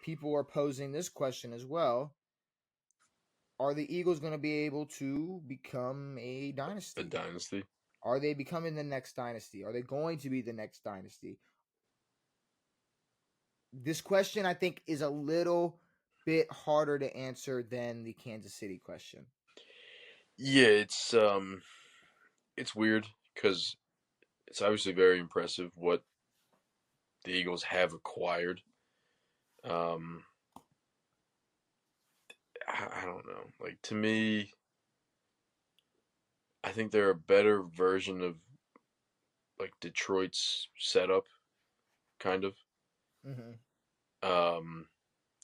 people are posing this question as well. Are the Eagles going to be able to become a A dynasty? dynasty. Are they becoming the next dynasty? Are they going to be the next dynasty? This question, I think, is a little bit harder to answer than the Kansas City question. Yeah, it's weird because it's obviously very impressive what the Eagles have acquired. Um, I don't know. Like to me, I think they're a better version of like Detroit's setup, kind of. Mm-hmm. Um,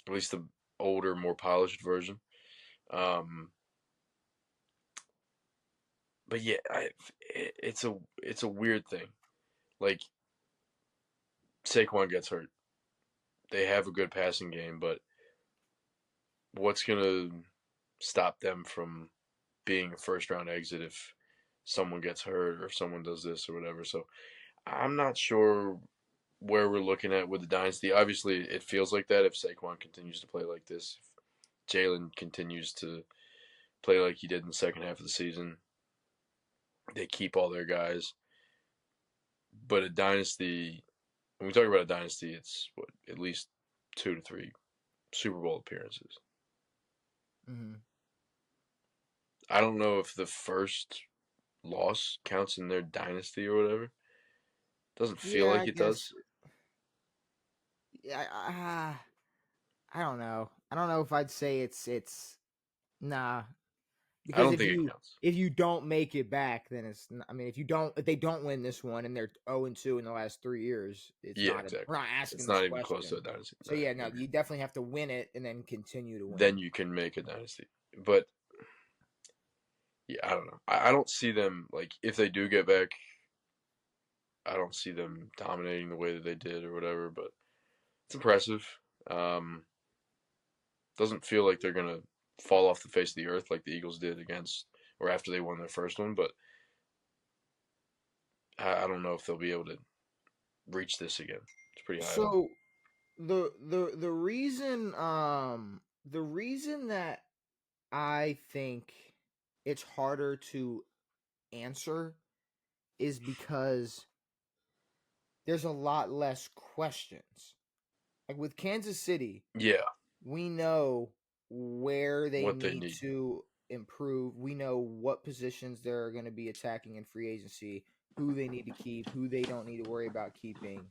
at least the older, more polished version. Um, but yeah, it's a weird thing. Like Saquon gets hurt. They have a good passing game, but what's gonna stop them from being a first round exit if someone gets hurt or if someone does this or whatever? So I'm not sure where we're looking at with the dynasty. Obviously, it feels like that if Saquon continues to play like this, if Jalen continues to play like he did in the second half of the season. They keep all their guys. But a dynasty, when we talk about a dynasty, it's what, at least 2 to 3 Super Bowl appearances. Mm-hmm. I don't know if the first loss counts in their dynasty or whatever. Doesn't feel Yeah, like I it guess. does. Yeah, I don't know. I don't know if I'd say it's nah, I because don't think it counts. if you don't make it back, then it's. I mean, if they don't win this one and they're 0-2 in the last 3 years, it's Yeah, not. We're exactly. not asking It's this not even close to question. a dynasty. So No, yeah, I no, agree. you definitely have to win it and then continue to Then win. you can make a dynasty. But yeah, I don't know. I don't see them like if they do get back. I don't see them dominating the way that they did or whatever. But it's impressive. Doesn't feel like they're gonna fall off the face of the earth like the Eagles did against or after they won their first one. But I don't know if they'll be able to reach this again. It's pretty high up. So the reason that I think it's harder to answer is because there's a lot less questions. Like with Kansas City, Yeah, we know where they what they need need. to improve. We know what positions they're going to be attacking in free agency, who they need to keep, who they don't need to worry about keeping.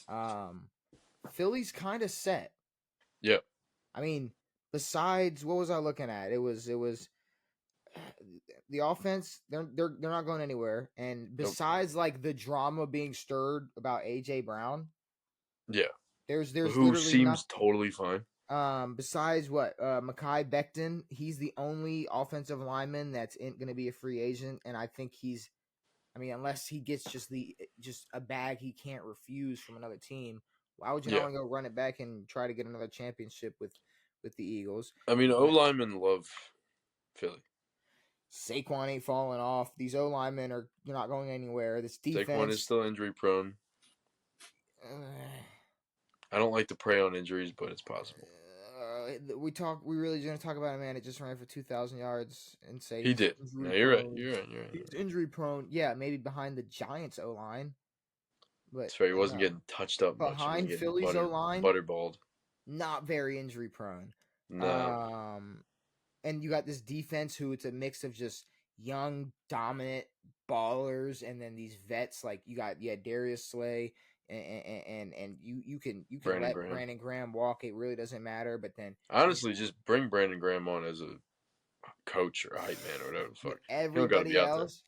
Um, Philly's kind of set. Yeah, I mean, besides what was I looking at? It was the offense. They're not going anywhere. And nope. besides like the drama being stirred about AJ Brown, Yeah, there's who literally seems nothing. totally fine. Besides what Mekhi Becton, he's the only offensive lineman that's going to be a free agent, and I think he's. I mean, unless he gets just a bag he can't refuse from another team, why would you not Yeah, want to go run it back and try to get another championship with the Eagles? I mean O But linemen love Philly. Saquon ain't falling off. These O linemen are not going anywhere. This Saquon is defense. still injury prone. Uh, I don't like to prey on injuries, but it's possible. we really gonna talk about a man that just ran for 2,000 yards and say He he's did. No, injury you're right. prone. You're right. You're right. You're He's right. injury prone. Yeah, maybe behind the Giants O line, but That's fair. He wasn't getting touched up much. He wasn't behind getting Philly's O line, butterballed. not very injury prone. No. Um, and you got this defense who it's a mix of just young, dominant ballers, and then these vets like you got Darius Slay, and you can Brandon let Graham. Brandon Graham walk. It really doesn't matter. But then Honestly, just bring Brandon Graham on as a coach or a hype man or whatever the but fuck. He don't got to be everybody out there. else,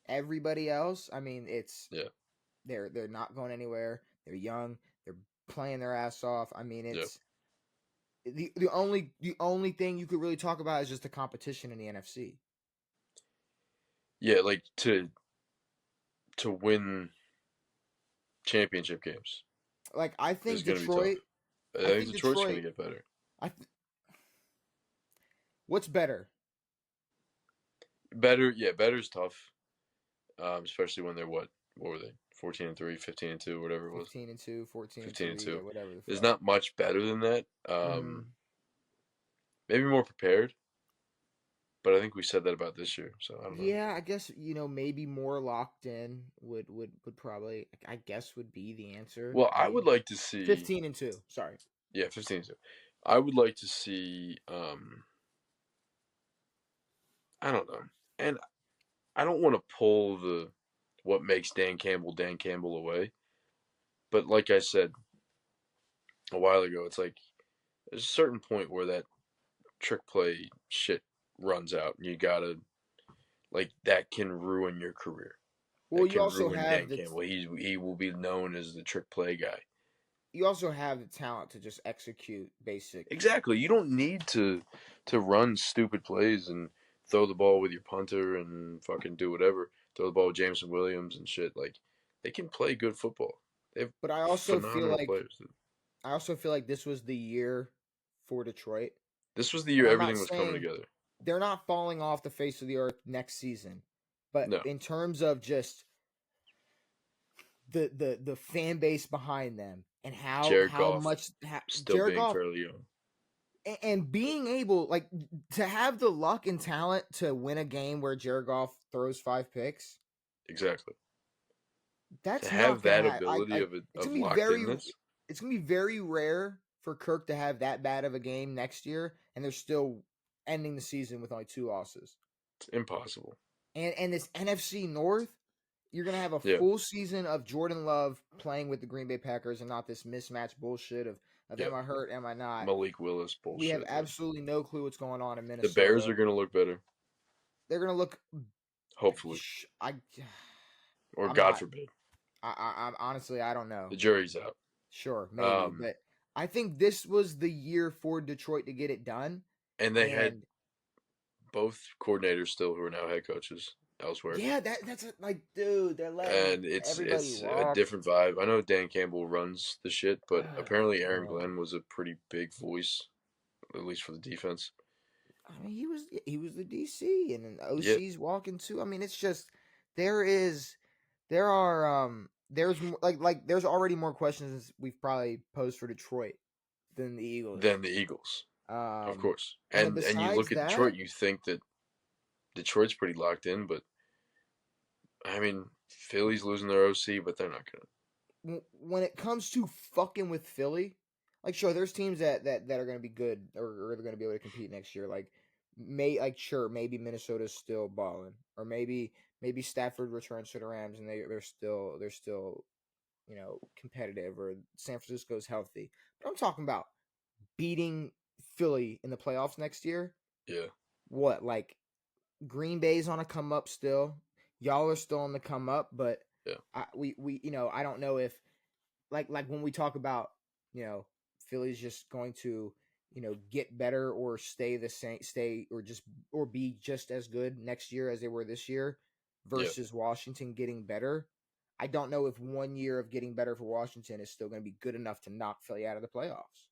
everybody else. I mean, it's Yeah. they're not going anywhere. They're young. They're playing their ass off. I mean, Yeah. it's the only thing you could really talk about is just the competition in the NFC. Yeah, like to win championship games Like I is think going to be tough. Detroit. I I think think Detroit's going Detroit. to get better. I th- what's better? Better, yeah, better's tough. Especially when they're what? What were they? 14-3, 15-2, whatever it was. 15-2, 14-3, 15-2. yeah, whatever the There's fuck. not much better than that. Mm-hmm. Maybe more prepared, but I think we said that about this year, so I don't know. Yeah, I guess maybe more locked in would probably, I guess, would be the answer. Well, I I would mean, like to see 15-2. Sorry. yeah, 15-2. I would like to see I don't know. And I don't want to pull the what makes Dan Campbell away. But like I said a while ago, it's like there's a certain point where that trick play shit runs out and you gotta like that can ruin your career. Well, That can ruin Dan Campbell. He will be known as the trick play guy. you also have the talent to just execute basic. Exactly. You don't need to run stupid plays and throw the ball with your punter and fucking do whatever. Throw the ball with Jameson Williams and shit. Like they can play good football. They have But phenomenal players. I also feel like this was the year for Detroit. This was the And year I'm not everything was coming saying together. they're not falling off the face of the earth next season, but No, in terms of just the fan base behind them and Jared how Goff much still Jared being Goff fairly young. and being able like to have the luck and talent to win a game where Jared Goff throws 5 picks. Exactly. To That's not have gonna that happen. ability It's of gonna be locked very inness, it's gonna be very rare for Kirk to have that bad of a game next year, and they're still ending the season with only 2 losses. it's impossible. And this NFC North, you're gonna have a Yeah, full season of Jordan Love playing with the Green Bay Packers and not this mismatch bullshit of yeah. am I hurt, am I not? Malik Willis We have bullshit. Yeah. absolutely no clue what's going on in The Bears Minnesota. are gonna look better, They're gonna look. hopefully, I, or I'm God not. forbid, I'm honestly, I don't know. the jury's out. Sure, maybe, Um, but I think this was the year for Detroit to get it done. and they had And both coordinators still who are now head coaches elsewhere. yeah, that's like, dude, they're letting And it's everybody it's a walk. different vibe. I know Dan Campbell runs the shit, but apparently Aaron Bro. Glenn was a pretty big voice, at least for the defense. I mean, he was the DC, and then the Yeah, OC's walking too. I mean, it's just there's there's already more questions we've probably posed for Detroit than the Eagles. than the Eagles, of Um, course. and then And you besides look at Detroit, that, you think that Detroit's pretty locked in, but I mean, Philly's losing their OC, but they're not gonna. when it comes to fucking with Philly, like sure, there's teams that are going to be good or they're going to be able to compete next year. Sure, maybe Minnesota's still balling, or maybe Stafford returns to the Rams and they're still competitive, or San Francisco's healthy. But I'm talking about beating Philly in the playoffs next year. Yeah, What, like, Green Bay's on a come up still. Y'all are still on the come up, but yeah, we I don't know if like when we talk about Philly's just going to get better or stay the same, stay or be just as good next year as they were this year yeah, versus Washington getting better. I don't know if 1 year of getting better for Washington is still going to be good enough to knock Philly out of the playoffs.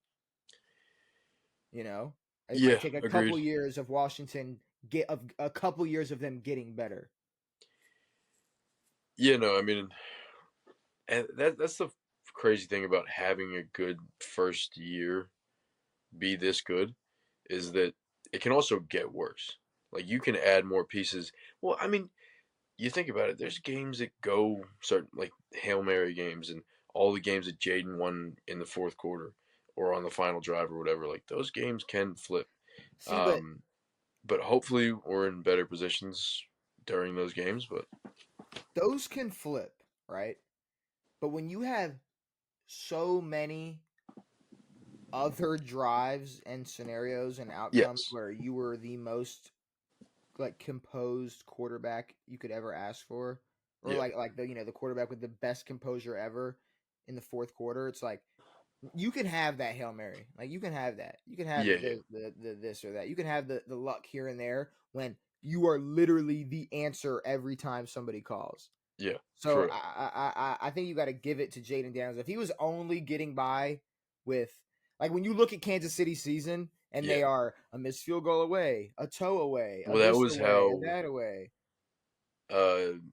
You know, it might yeah. take a couple Agreed. years of Washington get of a couple years of them getting better. Yeah, no, I mean, and that's the crazy thing about having a good first year be this good is that it can also get worse. Like you can add more pieces. Well, I mean, you think about it. There's games that go certain like Hail Mary games and all the games that Jaden won in the fourth quarter or on the final drive or whatever. Like those games can flip. See, but Um, but hopefully we're in better positions during those games. But those can flip, right? But when you have so many other drives and scenarios and outcomes yes, where you were the most like composed quarterback you could ever ask for, or yeah, like the quarterback with the best composure ever in the fourth quarter, it's like you can have that Hail Mary. Like you can have that. You can have yeah, yeah, the this or that. You can have the luck here and there when you are literally the answer every time somebody calls. yeah, So for real. I think you got to give it to Jaden Daniels. If he was only getting by with like when you look at Kansas City season and Yeah. they are a missed field goal away, a toe away, a Well, that this was away, a how that away.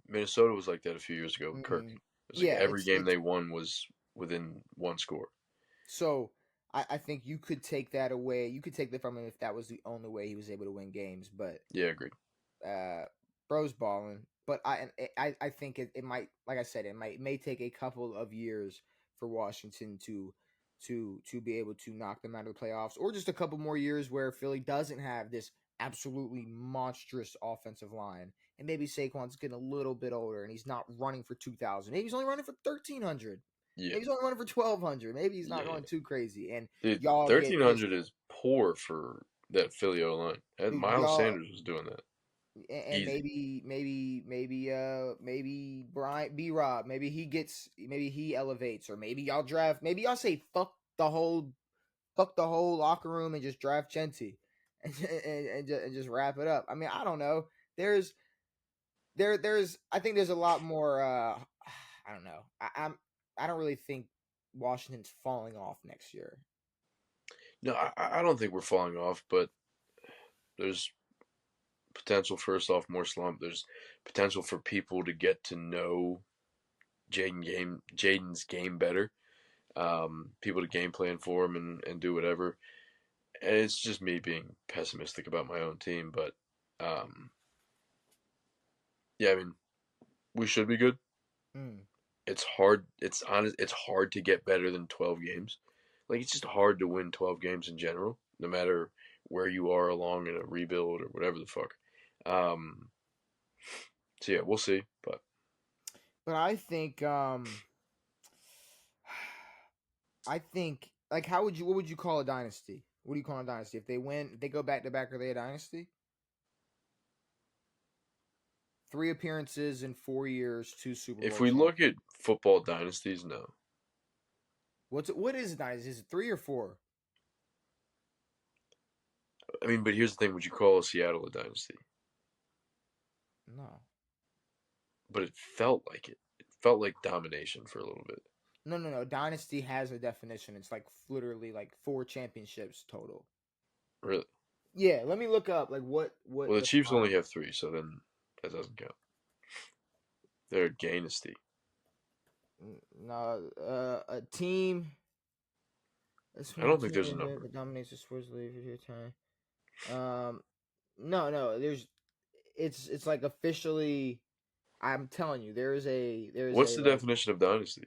Minnesota was like that a few years ago with Kirk. Mm-hmm. It was like Yeah, every game it's they won was within one score. so I think you could take that away. You could take that from him if that was the only way he was able to win games. But Yeah, agreed. bro's balling. But I think it might, like I said, it may take a couple of years for Washington to be able to knock them out of the playoffs, or just a couple more years where Philly doesn't have this absolutely monstrous offensive line, and maybe Saquon's getting a little bit older and he's not running for 2,000. Maybe he's only running for 1,300. Yeah, Maybe he's only running for 1,200. Maybe he's not yeah, going too crazy, and yeah. Dude, y'all get this. 1,300 is poor for that Philly O line. And Miles Y'all Sanders was doing that and easy. maybe Brian B Rob, maybe he elevates, or maybe y'all say fuck the whole locker room and just draft Chenti and just wrap it up. I mean, I don't know. There's I think there's a lot more I don't know. I don't really think Washington's falling off next year. No, I don't think we're falling off, but there's potential for a sophomore slump. There's potential for people to get to know Jaden's game better. People to game plan for him and do whatever. And it's just me being pessimistic about my own team, but um, yeah, I mean, we should be good. Mm. It's hard. It's honest. It's hard to get better than 12 games. Like it's just hard to win 12 games in general, no matter where you are along in a rebuild or whatever the fuck. Um, so yeah, we'll see. But I think like what would you call a dynasty? What do you call a dynasty? If they win, if they go back to back, are they a dynasty? 3 appearances in 4 years, 2 Super If Bowl we look at champions. football dynasties, no. What is a dynasty? Is it 3 or 4? I mean, but here's the thing: would you call Seattle a dynasty? No. But it felt like it. It felt like domination for a little bit. No. Dynasty has a definition. It's like literally like 4 championships total. Really? Yeah, let me look up like Well, what the Chiefs only defines. have 3, so then that doesn't count. They're a dynasty. No, a team. That's I when a don't think team there's a number. that dominates the sports league for your time. No. It's like officially. I'm telling you, there's What's a the like definition of dynasty?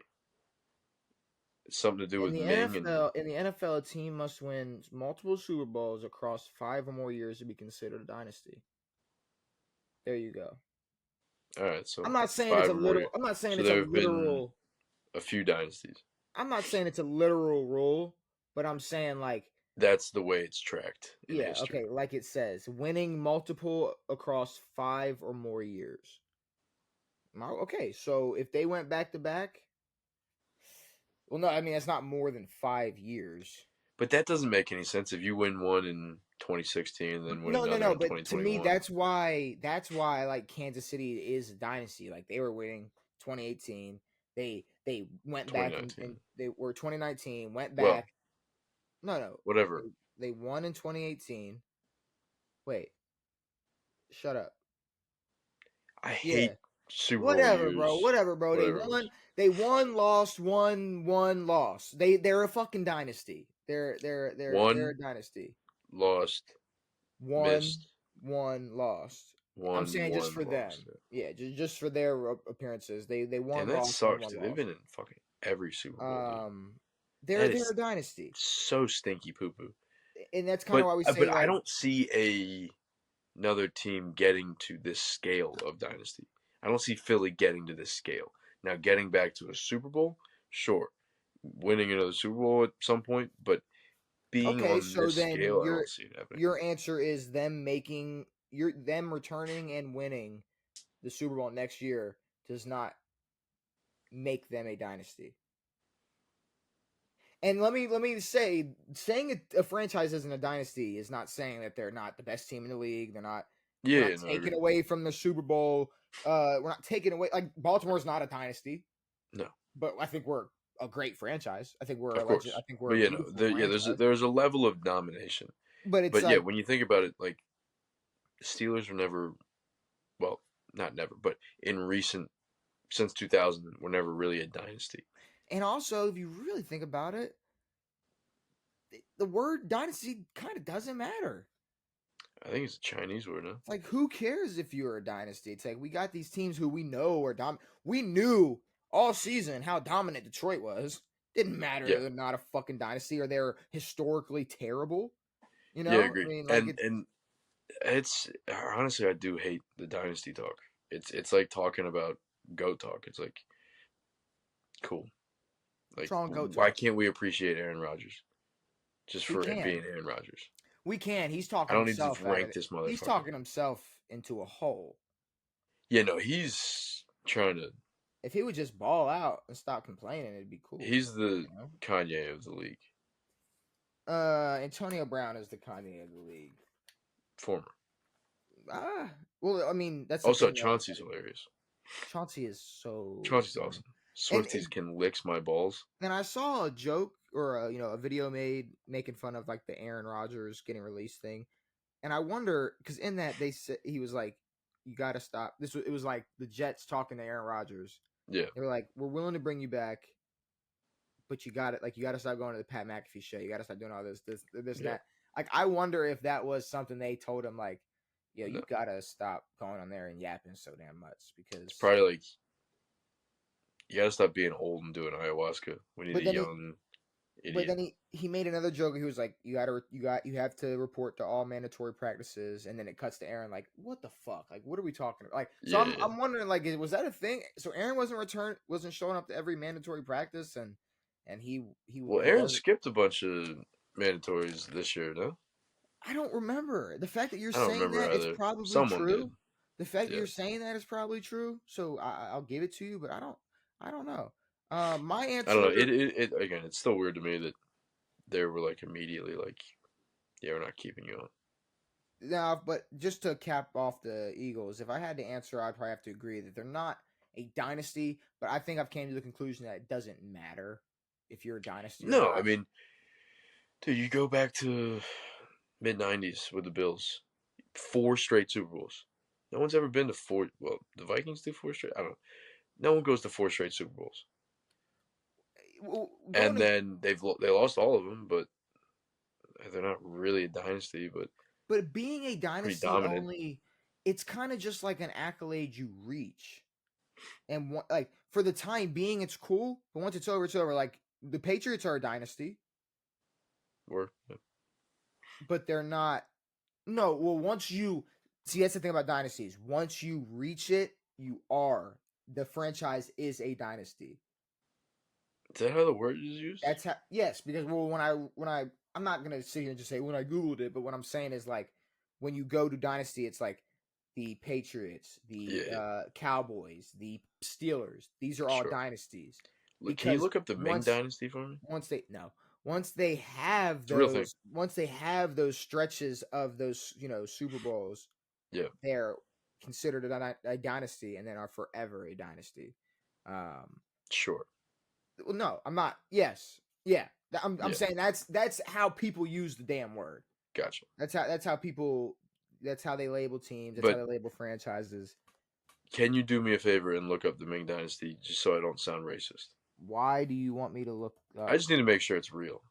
It's something to do in with the Ming and NFL. In the NFL, a team must win multiple Super Bowls across 5 or more years to be considered a dynasty. There you go. all right, so I'm not saying it's 5 a or more literal. years. I'm not saying So it's a there have been literal. a few dynasties. I'm not saying it's a literal rule, but I'm saying like That's the way it's tracked in yeah, history. okay, like it says, winning multiple across 5 or more years. Okay, so if they went back to back, well, no, I mean it's not more than 5 years. But that doesn't make any sense if you win one in 2016 and then win another No. in But to me, 2021. that's why like Kansas City is a dynasty. Like they were winning 2018. They went back and 2019. they were 2019. Went Well, back. No. whatever. They won in 2018. Wait, shut up. I Yeah, hate Super Bowl whatever, bro. years. Whatever, bro. They Whatever it won. was. They won, lost, won, lost. They're a fucking dynasty. They're One a dynasty. lost, One, missed. lost. I'm One, saying just one for them. lost. Yeah, just for their appearances. They Damn, won, that lost, and sucks, one dude. They've lost. been in fucking every Super Bowl, dude. Um, That they're is a dynasty, so stinky poo poo. and that's kind of But why we but say I like don't see another team getting to this scale of dynasty. I don't see Philly getting to this scale. Now, getting back to a Super Bowl, sure, winning another Super Bowl at some point, but being okay. on So this then scale, I don't see it happening. your answer is them returning and winning the Super Bowl next year does not make them a dynasty. And let me say, saying a franchise isn't a dynasty is not saying that they're not the best team in the league. We're Yeah, not no, I taking agree. away from the Super Bowl. We're not taking away like Baltimore's not a dynasty, No, but I think we're a great franchise. I think we're of a legend. course. I think we're But a yeah, no, beautiful franchise. there's a level of domination. But it's But yeah, like when you think about it, like the Steelers were never, well, not never, but in recent since 2000 were never really a dynasty. And also, if you really think about it, the word dynasty kind of doesn't matter. I think it's a Chinese word, huh? It's like, who cares if you're a dynasty? It's like we got these teams who we know are We knew all season how dominant Detroit was. Didn't matter Yeah, they're not a fucking dynasty or they're historically terrible. You yeah, know, I agreed. mean, like And it's honestly, I do hate the dynasty talk. It's like talking about goat talk. It's like cool. what's Like, wrong with goat why talk? can't we appreciate Aaron Rodgers just We for it can, being Aaron Rodgers? we can. He's I talking don't need to himself out of rank it. this He's motherfucker. talking himself into a hole. Yeah, no, he's trying to. If he would just ball out and stop complaining, it'd be cool. He's the You know? Kanye of the league, Antonio Brown is the Kanye of the league. former. Ah, well, I mean, that's the Also, thing though. Chauncey's hilarious. Chauncey is so Chauncey's funny. awesome. And Swifties can licks my balls. then I saw a joke or a video made making fun of like the Aaron Rodgers getting released thing, and I wonder because in that they said he was like, "You got to stop." It was like the Jets talking to Aaron Rodgers. Yeah, They were like, "We're willing to bring you back, but you got to stop going to the Pat McAfee show. You got to stop doing all this, and yeah. that." Like, I wonder if that was something they told him, like, "Yo, you No, got to stop going on there and yapping so damn much it's because." probably like you gotta stop being old and doing ayahuasca. We need But a then young But idiot. then he made another joke. He was like, you have to report to all mandatory practices." And then it cuts to Aaron like, "What the fuck? Like, what are we talking about?" Like, so Yeah, yeah. I'm wondering like, was that a thing? So Aaron wasn't showing up to every mandatory practice, and Well, he Aaron wasn't. skipped a bunch of mandatories this year, no? I don't remember. The fact that you're I don't saying remember that it's either. probably Someone did. true. The fact that Yeah. you're saying that is probably true. So I'll give it to you, but I don't know. My I don't know. answer. It again. It's still weird to me that they were like immediately like, yeah, we're not keeping you on. No, but just to cap off the Eagles, if I had to answer, I'd probably have to agree that they're not a dynasty. But I think I've came to the conclusion that it doesn't matter if you're a dynasty or No, not. I mean, dude, you go back to mid '90s with the Bills, 4 straight Super Bowls. No one's ever been to four. Well, the Vikings do 4 straight. I don't know. No one goes to 4 straight Super Bowls, Well, going and to, then they lost all of them, but they're not really a dynasty, but but being a pretty dynasty dominant. only, it's kind of just like an accolade you reach, and like for the time being, it's cool. But once it's over, it's over. Like the Patriots are a dynasty, Were but they're not. No, well, once you see, that's the thing about dynasties. Once you reach it, you are the franchise is a dynasty. is that how the word is used? That's how. Yes, because well, I'm not gonna sit here and just say when I googled it, but what I'm saying is like when you go to dynasty, it's like the Patriots, Yeah, the yeah, Cowboys, the Steelers. These are all sure. dynasties Look, can you because look up the Ming once Dynasty for me? once they no once they have It's a real thing. those stretches of those Super Bowls, Yeah, they're considered a dynasty and then are forever a dynasty. Um, sure. well, no, I'm not. Yes, yeah. I'm Yeah, saying that's how people use the damn word. gotcha. That's how people. That's how they label teams. That's how But they label franchises. can you do me a favor and look up the Ming Dynasty just so I don't sound racist? Why do you want me to look I up? just need to make sure it's real.